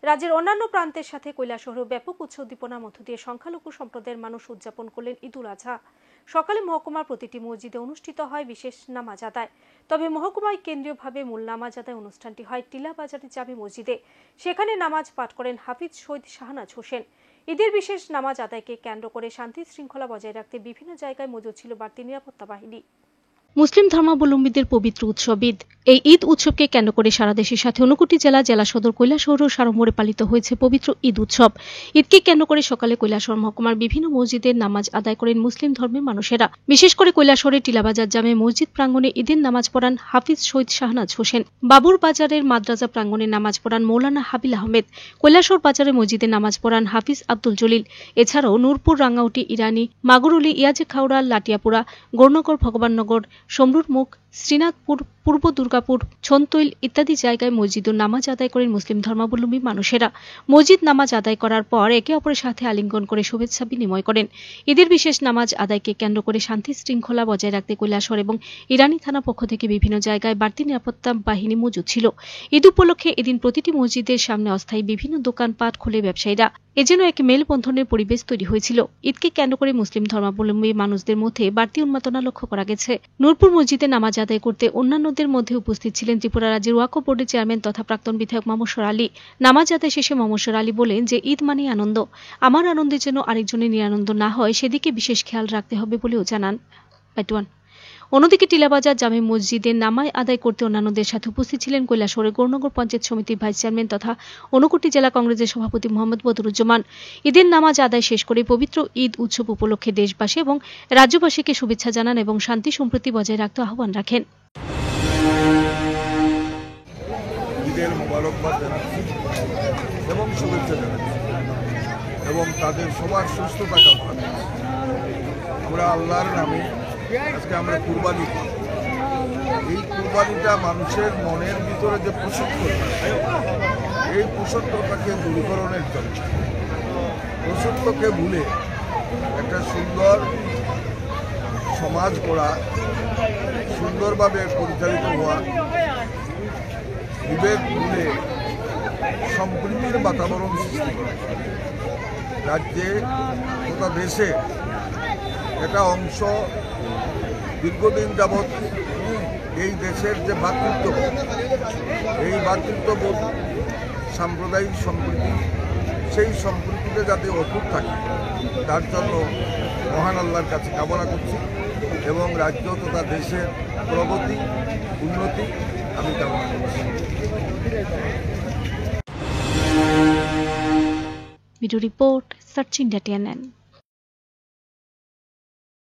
রাজ্যের অন্যান্য প্রান্তের সাথে কৈলাসহরেও ব্যাপক উৎসব উদ্দীপনার মধ্য দিয়ে সংখ্যালঘু সম্প্রদায়ের মানুষ উদযাপন করলেন ঈদ উল আজহা। সকালে মহকুমার প্রতিটি মসজিদে অনুষ্ঠিত হয় বিশেষ নামাজ আদায়। তবে মহকুমায় কেন্দ্রীয়ভাবে মূল নামাজ আদায় অনুষ্ঠানটি হয় টিলাবাজারের জামে মসজিদে। সেখানে নামাজ পাঠ করেন হাফিজ শহীদ শাহনাজ হোসেন। ঈদের বিশেষ নামাজ আদায়কে কেন্দ্র করে শান্তি শৃঙ্খলা বজায় রাখতে বিভিন্ন জায়গায় মজুদ ছিল বাড়তি নিরাপত্তা বাহিনী। মুসলিম ধর্মাবলম্বীদের পবিত্র উৎসব ঈদ। এই ঈদ উৎসবকে কেন্দ্র করে সারা দেশের সাথে 59 জেলা সদর কৈলাসহর ও সারমোড়ে পালিত হয়েছে পবিত্র ঈদ উৎসব। ঈদকে কেন্দ্র করে সকালে কৈলাসহর মহকুমার বিভিন্ন মসজিদে নামাজ আদায় করেন মুসলিম ধর্মের মানুষেরা। বিশেষ করে কৈলাসহরের টিলাবাজার জামে মসজিদ প্রাঙ্গণে ঈদের নামাজ পড়ান হাফিজ শহীদ শাহনাজ হোসেন। বাবুর বাজারের মাদ্রাসা প্রাঙ্গণে নামাজ পড়ান মৌলানা হাবিল আহমেদ। কৈলাসহর বাজারে মসজিদে নামাজ পড়ান হাফিজ আব্দুল জলিল। এছাড়াও নূরপুর, রাঙ্গাউটি, ইরানি, মাগুরুলি, ইয়াজে খাউড়া, লাটিয়াপুরা, গৌরনগর, ভগবাননগর, সমরুর মুখ, শ্রীনাথপুর, পূর্ব দুর্গাপুর, ছনতৈল ইত্যাদি জায়গায় মসজিদ ও নামাজ আদায় করেন মুসলিম ধর্মাবলম্বী মানুষেরা। মসজিদ নামাজ আদায় করার পর একে অপরের সাথে আলিঙ্গন করে শুভেচ্ছা বিনিময় করেন। ঈদের বিশেষ নামাজ আদায়কে কেন্দ্র করে শান্তি শৃঙ্খলা বজায় রাখতে কৈলাসহর এবং ইরানি থানা পক্ষ থেকে বিভিন্ন জায়গায় বাড়তি নিরাপত্তা বাহিনী মজুদ ছিল। ঈদ উপলক্ষে এদিন প্রতিটি মসজিদের সামনে অস্থায়ী বিভিন্ন দোকানপাট খুলে ব্যবসায়ীরা এজন্য এক মেলবন্ধনের পরিবেশ তৈরি হয়েছিল। ঈদকে কেন্দ্র করে মুসলিম ধর্মাবলম্বী মানুষদের মধ্যে বাড়তি উন্মাদনা লক্ষ্য করা গেছে। নূরপুর মসজিদে নামাজ আদায় করতে অন্যান্যদের মধ্যে উপস্থিত ছিলেন ত্রিপুরা রাজ্যের ওয়াকফ বোর্ডের চেয়ারম্যান তথা প্রাক্তন বিধায়ক মমস্বর আলী। নামাজ আদায় শেষে মমস্বর আলী বলেন যে ঈদ মানেই আনন্দ। আমার আনন্দের জন্য আরেকজনের নিরানন্দ না হয় সেদিকে বিশেষ খেয়াল রাখতে হবে বলেও জানান। অন্যদিকে টিলাবাজার জামে মসজিদে নামাজ আদায় করতে অন্যান্যদের সাথে উপস্থিত ছিলেন কৈলাসহরের গৌরনগর পঞ্চায়েত সমিতির ভাইস চেয়ারম্যান তথা 59 জেলা কংগ্রেসের সভাপতি মোহাম্মদ বদরুজ্জামান। ঈদের নামাজ আদায় শেষ করে পবিত্র ঈদ উৎসব উপলক্ষে দেশবাসী এবং রাজ্যবাসীকে শুভেচ্ছা জানান এবং শান্তি সম্প্রীতি বজায় রাখতে আহ্বান রাখেন। ঈদের মোবারকবাদ জানাচ্ছি এবং শুভেচ্ছা জানাচ্ছি এবং তাদের সবার সুস্থতা কামনা করছি। আমরা আল্লাহর নামে আজকে আমরা কুরবানি দিই। এই কুরবানিটা মানুষের মনের ভিতরে যে প্রসূত্রতা, এই প্রসূত্রতাকে দূরীকরণের জন্য, প্রসূত্রকে ভুলে একটা সুন্দর সমাজ গড়া, সুন্দরভাবে পরিচালিত হওয়া, বিভেদ ভুলে সম্প্রীতির বাতাবরণ সৃষ্টি করা, রাজ্যে তথা দেশে একটা অংশ দীর্ঘদিন যাবৎ এই দেশের যে ভ্রাতৃত্ববোধ, এই ভ্রাতৃত্ববোধ সাম্প্রদায়িক সম্প্রীতি, সেই সম্প্রীতিতে যাতে অটুট থাকে তার জন্য মহান আল্লাহর কাছে কামনা করছি এবং রাজ্য তথা দেশের প্রগতি উন্নতি আমি কামনা করছি। Video report search India TNN।